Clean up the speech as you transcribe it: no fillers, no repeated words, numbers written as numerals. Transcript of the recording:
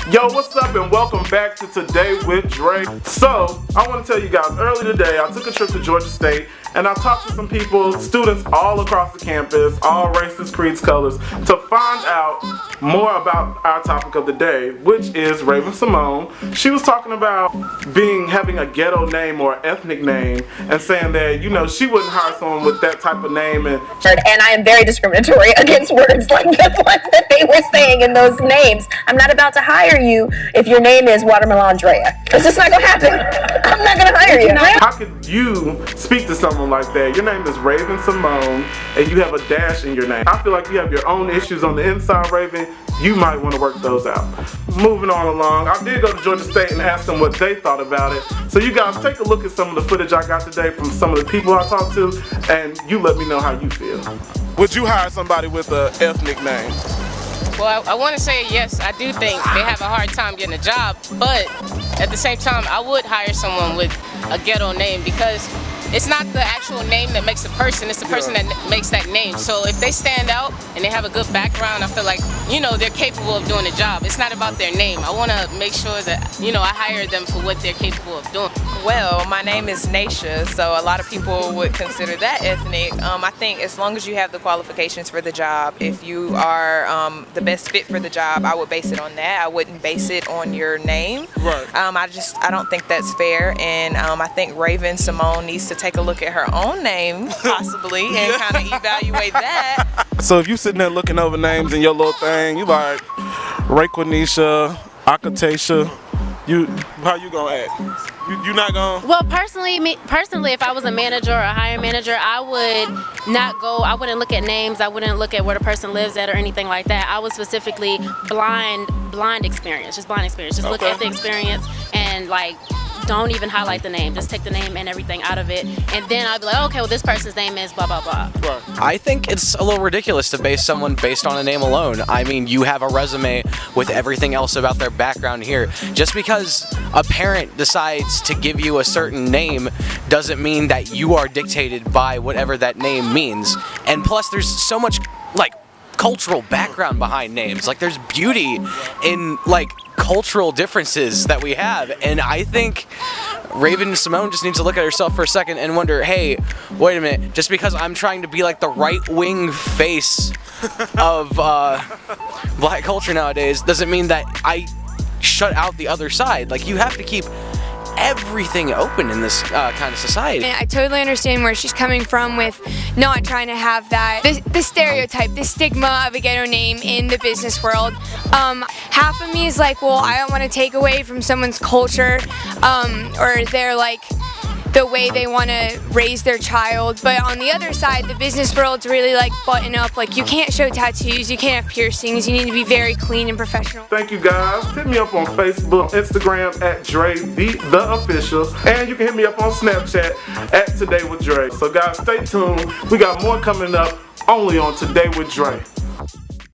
Yo, what's up and welcome back to Today with Dre. So, I want to tell you guys, earlier today I took a trip to Georgia State and I talked to some people, students all across the campus, all races, creeds, colors, to find out more about our topic of the day, which is Raven Simone. She was talking about having a ghetto name or ethnic name and saying that, you know, she wouldn't hire someone with that type of name. And I am very discriminatory against words like the ones that they were saying in those names. I'm not about to hire you if your name is Watermelon Andrea. It's just not gonna happen. I'm not gonna hire you. How could you speak to someone like that? Your name is Raven Simone and you have a dash in your name. I feel like you have your own issues on the inside, Raven. You might want to work those out. Moving on along, I did go to Georgia State and ask them what they thought about it. So you guys take a look at some of the footage I got today from some of the people I talked to, and you let me know how you feel. Would you hire somebody with an ethnic name? Well, I want to say yes, I do think they have a hard time getting a job, but at the same time, I would hire someone with a ghetto name because it's not the actual name that makes the person, it's the person that makes that name. So if they stand out and they have a good background, I feel like, you know, they're capable of doing the job. It's not about their name. I want to make sure that, you know, I hire them for what they're capable of doing. Well, my name is Naisha, so a lot of people would consider that ethnic. I think as long as you have the qualifications for the job, if you are the best fit for the job, I would base it on that. I wouldn't base it on your name. Right. I don't think that's fair, and I think Raven Simone needs to take a look at her own name, possibly, and kind of evaluate that. So if you sitting there looking over names in your little thing, you like Raquanisha, Akatasha, how you gonna act? You not gonna? Well, personally, if I was a manager or a hiring manager, I wouldn't look at names, I wouldn't look at where the person lives at or anything like that. I would specifically blind experience, just look at the experience and don't even highlight the name. Just take the name and everything out of it. And then I'll be like, okay, well, this person's name is blah, blah, blah. Right. I think it's a little ridiculous to base someone based on a name alone. I mean, you have a resume with everything else about their background here. Just because a parent decides to give you a certain name doesn't mean that you are dictated by whatever that name means. And plus, there's so much, cultural background behind names. There's beauty in, cultural differences that we have, and I think Raven Simone just needs to look at herself for a second and wonder, hey, wait a minute, just because I'm trying to be the right-wing face of black culture nowadays doesn't mean that I shut out the other side. You have to keep everything open in this kind of society. And I totally understand where she's coming from with not trying to have that, the stereotype, the stigma of a ghetto name in the business world. Half of me is like, well, I don't want to take away from someone's culture or their the way they want to raise their child, but on the other side, the business world's really button up. You can't show tattoos, you can't have piercings, you need to be very clean and professional. Thank you guys. Hit me up on Facebook, Instagram at Dre the Official, and you can hit me up on Snapchat at Today with Dre. So guys, stay tuned. We got more coming up only on Today with Dre.